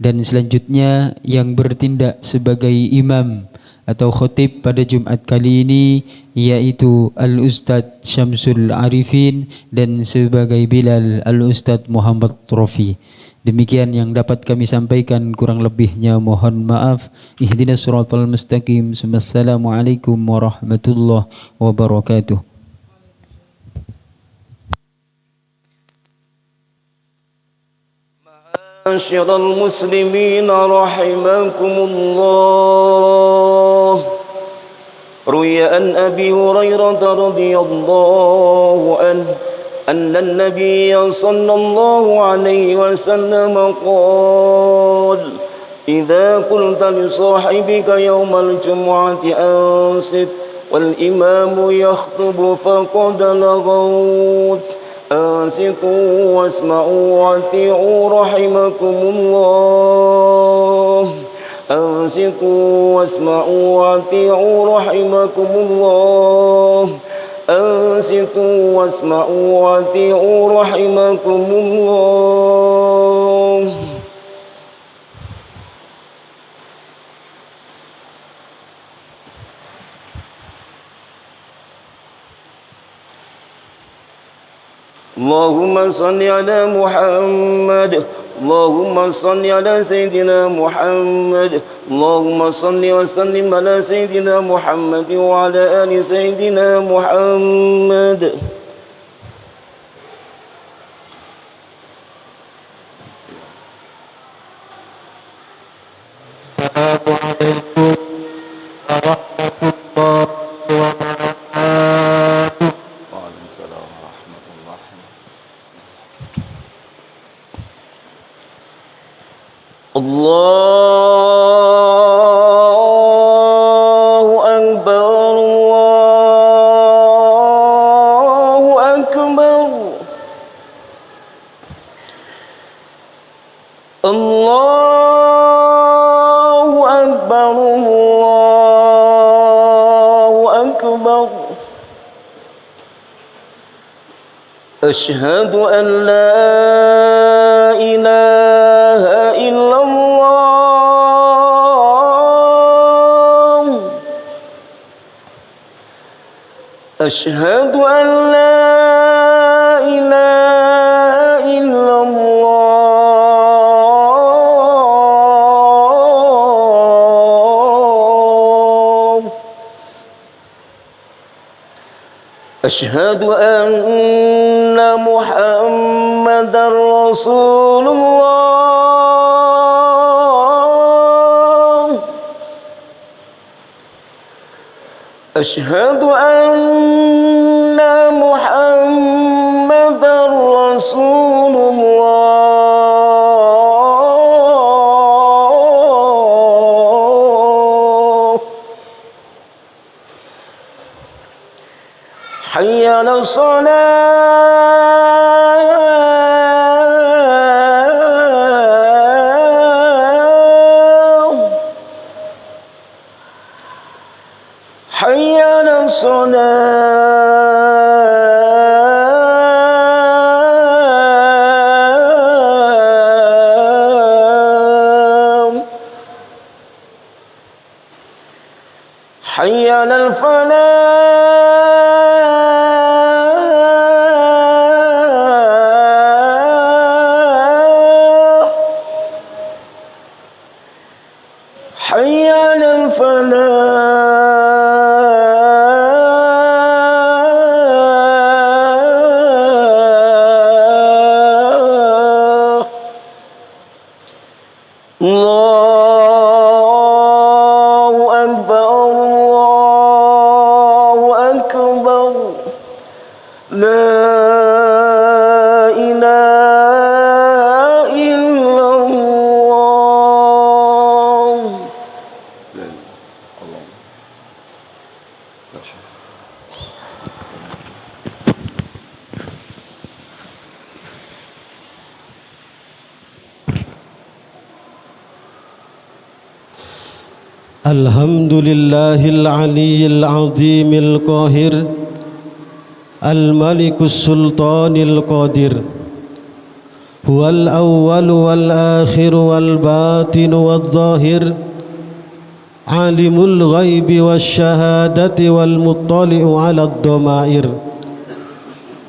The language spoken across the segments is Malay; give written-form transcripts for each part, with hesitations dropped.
Dan selanjutnya yang bertindak sebagai imam atau khotib pada Jumat kali ini yaitu Al-Ustadz Syamsul Arifin dan sebagai Bilal Al-Ustadz Muhammad Trofi. Demikian yang dapat kami sampaikan, kurang lebihnya mohon maaf. Ihdinas siratal mustaqim. Assalamualaikum warahmatullahi wabarakatuh. Ma'asyiral muslimin rahimakumullah. Ruya an Abi Hurairah radhiyallahu anhu أن النبي صلى الله عليه وسلم قال إذا قلت لصاحبك يوم الجمعة أنصت والإمام يخطب فقد لغوت أنصتوا واسمعوا وأطيعوا رحمكم الله أنصتوا واسمعوا وأطيعوا رحمكم الله أنصتوا واسمعوا وأطيعوا رحمكم الله. اللهم صل على محمد اللهم صل على سيدنا محمد اللهم صل وسلم على سيدنا محمد وعلى آل سيدنا محمد. الله أكبر الله أكبر الله أكبر الله أكبر. أشهد أن لا إله إلا الله أشهد أن لا إله إلا الله أشهد أن محمدا رسول الله أشهد أن محمدا رسول الله. حي على الصلاة حي على الصلاة حي على الفلاح حي على الفلاح. الله أكبر الله أكبر لا إله إلا الله. الحمد لله العلي العظيم القاهر الملك السلطان القادر هو الأول والآخر والباطن والظاهر عالم الغيب والشهادة والمطلع على الضمائر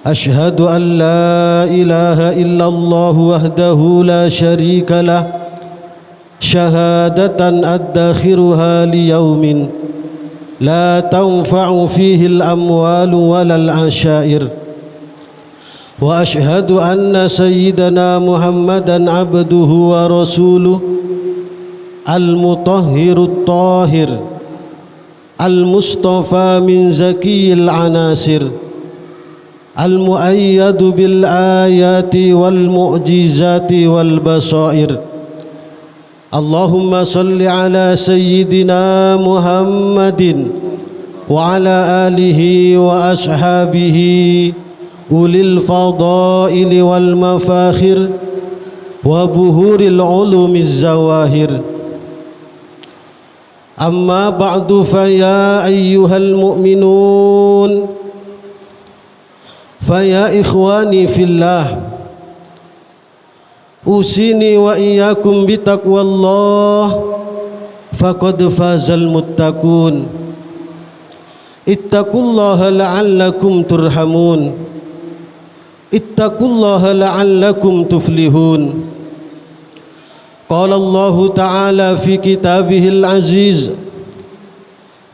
أشهد أن لا إله إلا الله وحده لا شريك له شهادة أدخرها ليوم لا تنفع فيه الأموال ولا العشائر وأشهد أن سيدنا محمدا عبده ورسوله المطهر الطاهر المصطفى من زكي العناصر المؤيد بالآيات والمعجزات والبصائر اللهم صل على سيدنا محمد وعلى آله وأصحابه أولي الفضائل والمفاخر وبهور العلوم الزواهر أما بعد فيا أيها المؤمنون فيا إخواني في الله أوصيني وإياكم بتقوى الله فقد فاز المتقون اتقوا الله لعلكم ترحمون اتقوا الله لعلكم تفلحون قال الله تعالى في كتابه العزيز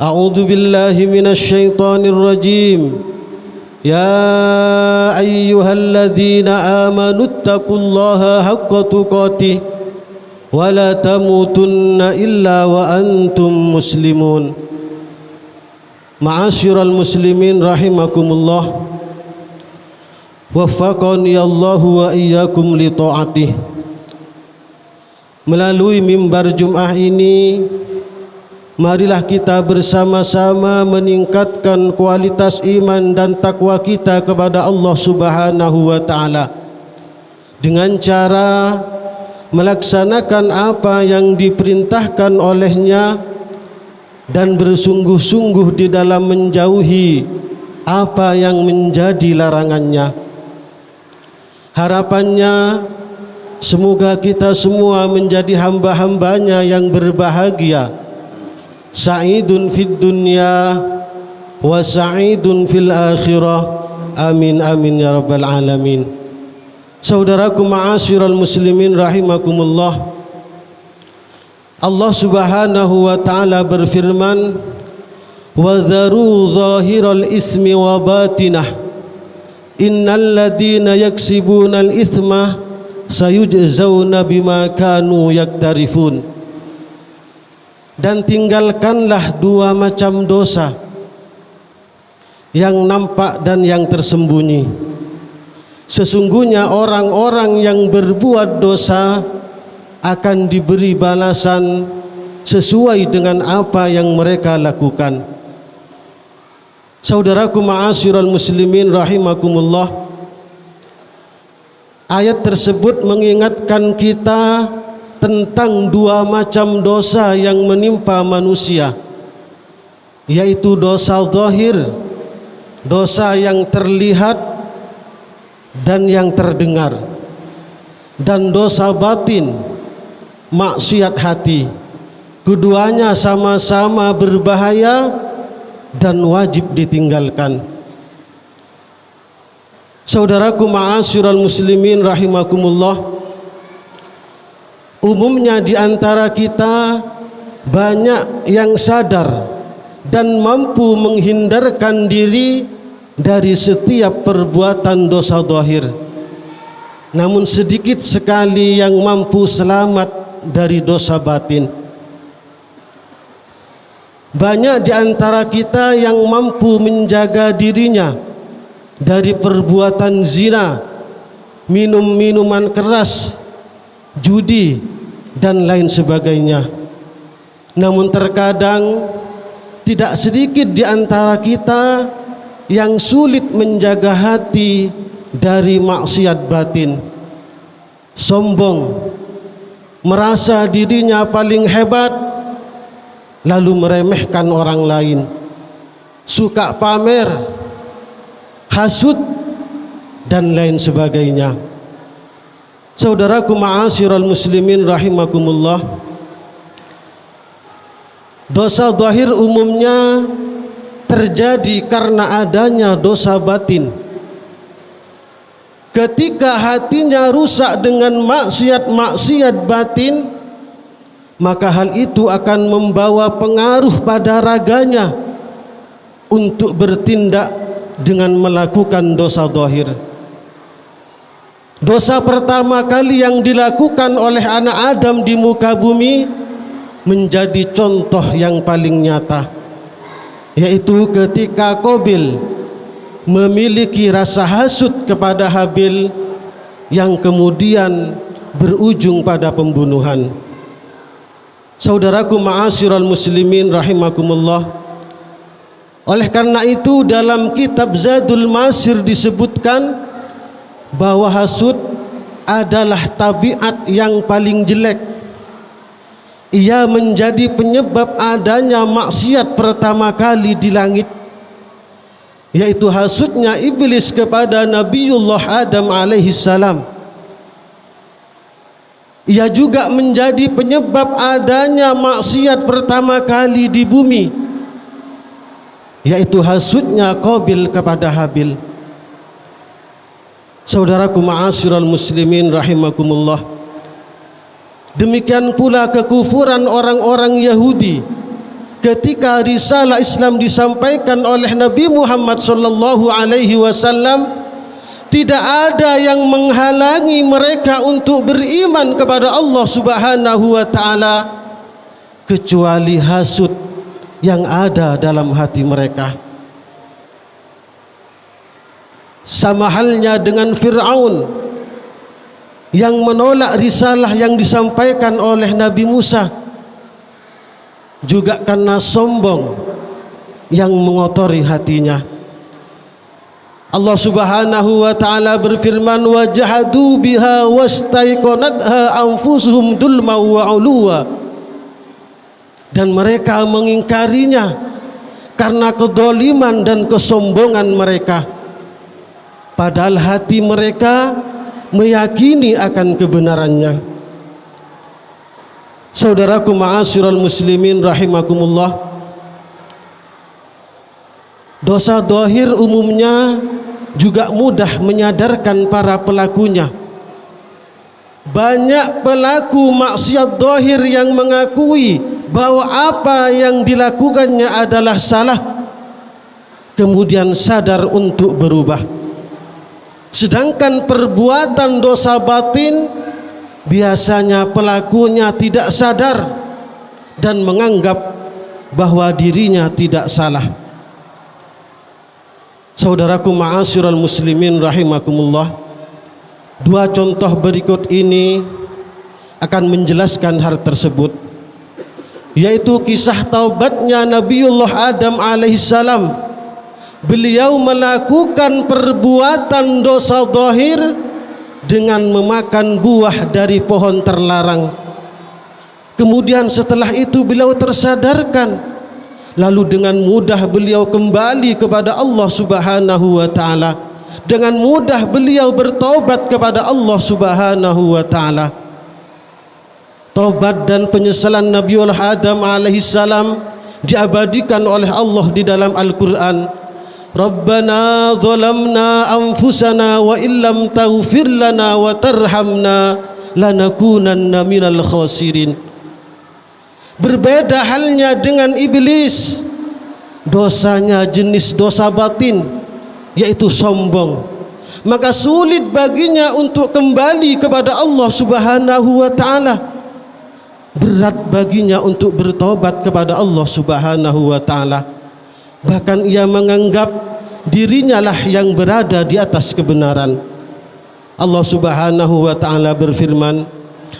أعوذ بالله من الشيطان الرجيم يا أيها الذين آمنوا اتقوا الله حق تقاته ولا تموتن إلا وأنتم مسلمون معاشر المسلمين رحمكم الله وفقني Allah wa iyyakum li ta'atih. Melalui mimbar Jum'ah ini, marilah kita bersama-sama meningkatkan kualitas iman dan takwa kita kepada Allah Subhanahu wa taala dengan cara melaksanakan apa yang diperintahkan olehnya dan bersungguh-sungguh di dalam menjauhi apa yang menjadi larangannya. Harapannya semoga kita semua menjadi hamba-hambanya yang berbahagia, sa'idun fid dunya wa sa'idun fil akhirah. Amin amin ya rabbal alamin. Saudaraku ma'asyiral muslimin rahimakumullah, Allah Subhanahu wa taala berfirman, wa dharu zahiral ismi wa batinah innal ladina yaksibuna al ithma sayujzauna bima kanu yaktarifun. Dan tinggalkanlah dua macam dosa, yang nampak dan yang tersembunyi. Sesungguhnya orang-orang yang berbuat dosa akan diberi balasan sesuai dengan apa yang mereka lakukan. Saudaraku ma'asyiral muslimin rahimakumullah, ayat tersebut mengingatkan kita tentang dua macam dosa yang menimpa manusia, yaitu dosa zahir, dosa yang terlihat dan yang terdengar, dan dosa batin, maksiat hati. Keduanya sama-sama berbahaya dan wajib ditinggalkan. Saudaraku ma'asyiral muslimin rahimakumullah, umumnya di antara kita banyak yang sadar dan mampu menghindarkan diri dari setiap perbuatan dosa zahir, namun sedikit sekali yang mampu selamat dari dosa batin. Banyak di antara kita yang mampu menjaga dirinya dari perbuatan zina, minum minuman keras, judi dan lain sebagainya. Namun terkadang tidak sedikit di antara kita yang sulit menjaga hati dari maksiat batin. Sombong, merasa dirinya paling hebat, lalu meremehkan orang lain, suka pamer, hasud dan lain sebagainya. Saudaraku ma'asyiral muslimin rahimakumullah, dosa zahir umumnya terjadi karena adanya dosa batin. Ketika hatinya rusak dengan maksiat-maksiat batin, maka hal itu akan membawa pengaruh pada raganya untuk bertindak dengan melakukan dosa zahir. Dosa pertama kali yang dilakukan oleh anak Adam di muka bumi menjadi contoh yang paling nyata, yaitu ketika Qabil memiliki rasa hasud kepada Habil yang kemudian berujung pada pembunuhan. Saudaraku ma'asyiral muslimin rahimakumullah, oleh karena itu dalam kitab Zadul Masir disebutkan bahwa hasud adalah tabiat yang paling jelek. Ia menjadi penyebab adanya maksiat pertama kali di langit, yaitu hasudnya iblis kepada Nabiullah Adam alaihissalam. Ia juga menjadi penyebab adanya maksiat pertama kali di bumi, yaitu hasudnya Qabil kepada Habil. Saudaraku ma'asyiral muslimin rahimakumullah, demikian pula kekufuran orang-orang Yahudi ketika risalah Islam disampaikan oleh Nabi Muhammad sallallahu alaihi wasallam. Tidak ada yang menghalangi mereka untuk beriman kepada Allah Subhanahu wa taala kecuali hasud yang ada dalam hati mereka. Sama halnya dengan Fir'aun yang menolak risalah yang disampaikan oleh Nabi Musa, juga karena sombong yang mengotori hatinya. Allah Subhanahu wa taala berfirman, wa jahadu biha wastaiqanatha anfusuhum dulma wa uluwa, dan mereka mengingkarinya karena kedoliman dan kesombongan mereka, padahal hati mereka meyakini akan kebenarannya. Saudaraku ma'asyiral muslimin rahimakumullah, dosa zahir umumnya juga mudah menyadarkan para pelakunya. Banyak pelaku maksiat zahir yang mengakui bahwa apa yang dilakukannya adalah salah, kemudian sadar untuk berubah. Sedangkan perbuatan dosa batin biasanya pelakunya tidak sadar dan menganggap bahwa dirinya tidak salah. Saudaraku ma'asyiral muslimin rahimakumullah, dua contoh berikut ini akan menjelaskan hal tersebut, yaitu kisah taubatnya Nabiullah Adam alaihissalam. Beliau melakukan perbuatan dosa zahir dengan memakan buah dari pohon terlarang. Kemudian setelah itu beliau tersadarkan, lalu dengan mudah beliau kembali kepada Allah Subhanahu wa taala. Dengan mudah beliau bertobat kepada Allah Subhanahu wa taala. Taubat dan penyesalan Nabiullah Adam alaihissalam diabadikan oleh Allah di dalam Al-Qur'an. Rabbana zalamna anfusana wa illam taghfir lana wa tarhamna lanakunanna minal khasirin. Berbeda halnya dengan iblis, dosanya jenis dosa batin, yaitu sombong. Maka sulit baginya untuk kembali kepada Allah Subhanahu wa taala. Berat baginya untuk bertobat kepada Allah Subhanahu wa taala. Bahkan ia menganggap dirinya lah yang berada di atas kebenaran. Allah Subhanahu wa taala berfirman,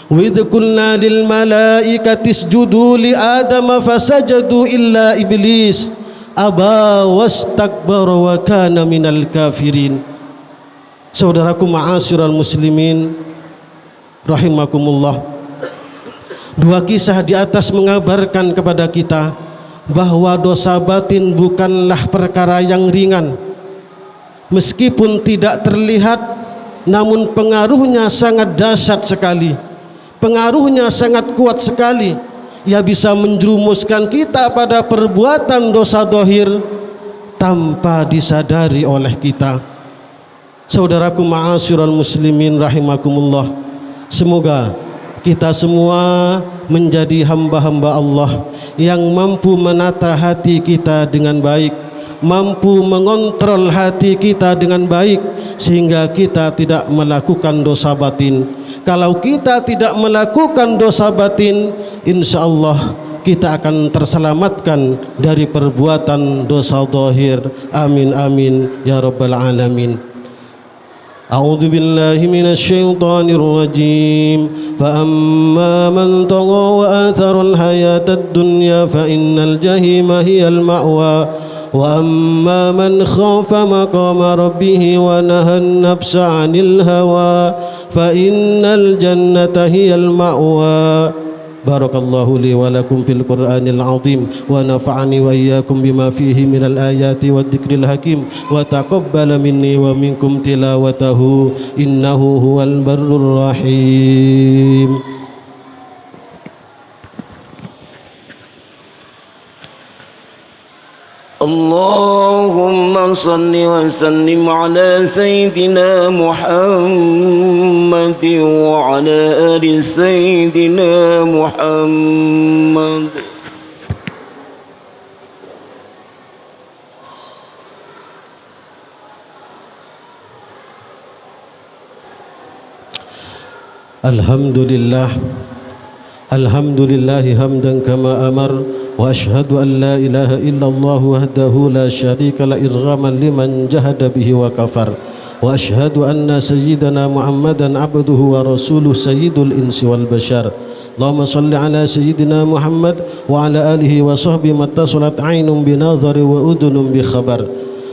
wa idh qulna lil malaikati isjudu li adama fasajadu illa iblis aba wastakbara wa kana minal kafirin. Saudaraku ma'asyiral muslimin rahimakumullah, dua kisah di atas mengabarkan kepada kita bahwa dosa batin bukanlah perkara yang ringan. Meskipun tidak terlihat, namun pengaruhnya sangat dahsyat sekali, pengaruhnya sangat kuat sekali. Ia bisa menjerumuskan kita pada perbuatan dosa zahir tanpa disadari oleh kita. Saudaraku ma'asyiral muslimin rahimakumullah, semoga kita semua menjadi hamba-hamba Allah yang mampu menata hati kita dengan baik, mampu mengontrol hati kita dengan baik, sehingga kita tidak melakukan dosa batin. Kalau kita tidak melakukan dosa batin, insya Allah kita akan terselamatkan dari perbuatan dosa zahir. Amin amin ya rabbal alamin. أعوذ بالله من الشيطان الرجيم فأما من طغى وآثر الحياة الدنيا فإن الجحيم هي المأوى وأما من خاف مقام ربه ونهى النفس عن الهوى فإن الجنة هي المأوى. بارك الله لي ولكم في القرآن العظيم ونفعني وإياكم بما فيه من الآيات والذكر الحكيم وتقبل مني ومنكم تلاوته إنه هو البر الرحيم. اللهم صل وسلم على سيدنا محمد وعلى آل سيدنا محمد. الحمد لله حمدا كما أمر وأشهد أن لا إله إلا الله وحده لا شريك له إرغاما لمن جهد به وكفر وأشهد أن سيدنا محمدا عبده ورسوله سيد الإنس والبشر. اللهم صل على سيدنا محمد وعلى آله وصحبه ما اتصلت عين بنظر وأذن بخبر.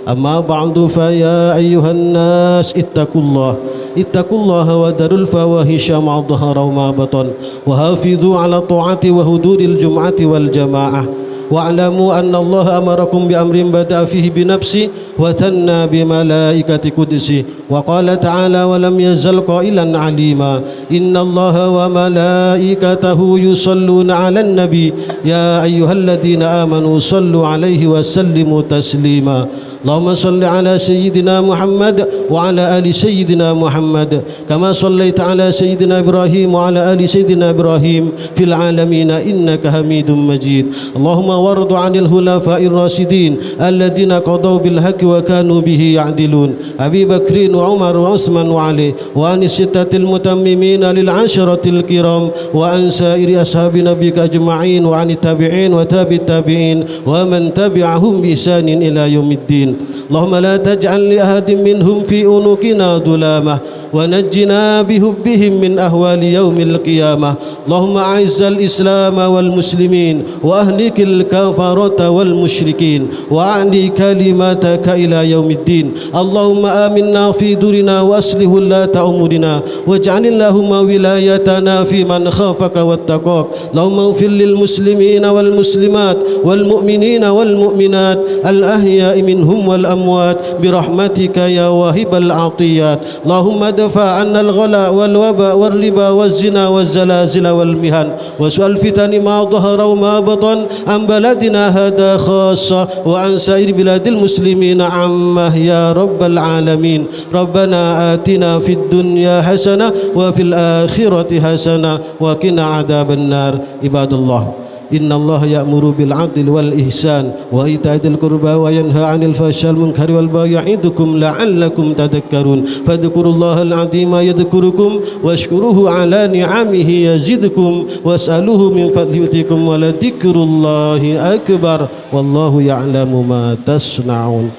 أما بعد فيا أيها الناس اتقوا الله وذروا الفواحش ما ظهر وما بطن وحافظوا على الطاعة وحضور الجمعة والجماعة واعلموا أن الله أمركم بأمر بدأ فيه بنفسه وثنى بملائكة قدسه وقال تعالى ولم يزل قائلا عليما إن الله وملائكته يصلون على النبي يا أيها الذين آمنوا صلوا عليه وسلموا تسليما. اللهم صل على سيدنا محمد وعلى آل سيدنا محمد كما صليت على سيدنا إبراهيم وعلى آل سيدنا إبراهيم في العالمين إنك حميد مجيد. اللهم وارض عن الخلفاء الراشدين الذين قضوا بالحق وكانوا به يعدلون أبي بكر وعمر وعثمان وعلي وعن الستة المتممين للعشرة الكرام وعن سائر أصحاب نبيك أجمعين وعن التابعين وتابع التابعين ومن تبعهم بإحسان إلى يوم الدين. اللهم لا تجعل لأحد منهم في عنقنا ظلامة ونجنا بحبهم من أهوال يوم القيامة. اللهم أعز الإسلام والمسلمين وأهلك الكفرة والمشركين وأعلي كلمتك إلى يوم الدين. اللهم آمنا في دورنا وأصلح ولاة أمورنا واجعل اللهم ولايتنا في من خافك واتقاك. اللهم اغفر للمسلمين والمسلمات والمؤمنين والمؤمنات الأحياء منهم والأموات برحمتك يا واهب العطيات. اللهم دفع عنا الغلاء والوباء والربا والزنا والزلازل والمهن وسوء الفتن ما ظهر وما بطن عن بلدنا هذا خاصة وعن سائر بلاد المسلمين عامة يا رب العالمين. ربنا آتنا في الدنيا حسنة وفي الآخرة حسنة وقنا عذاب النار. عباد الله إن الله يأمر بالعدل والإحسان وإيتاء ذي القربى وينهى عن الفحشاء والمنكر والبغي يعظكم لعلكم تذكرون فاذكروا الله العظيم يذكركم واشكروه على نعمه يزدكم واسألوه من فضله يؤتكم ولذكر الله أكبر والله يعلم ما تصنعون.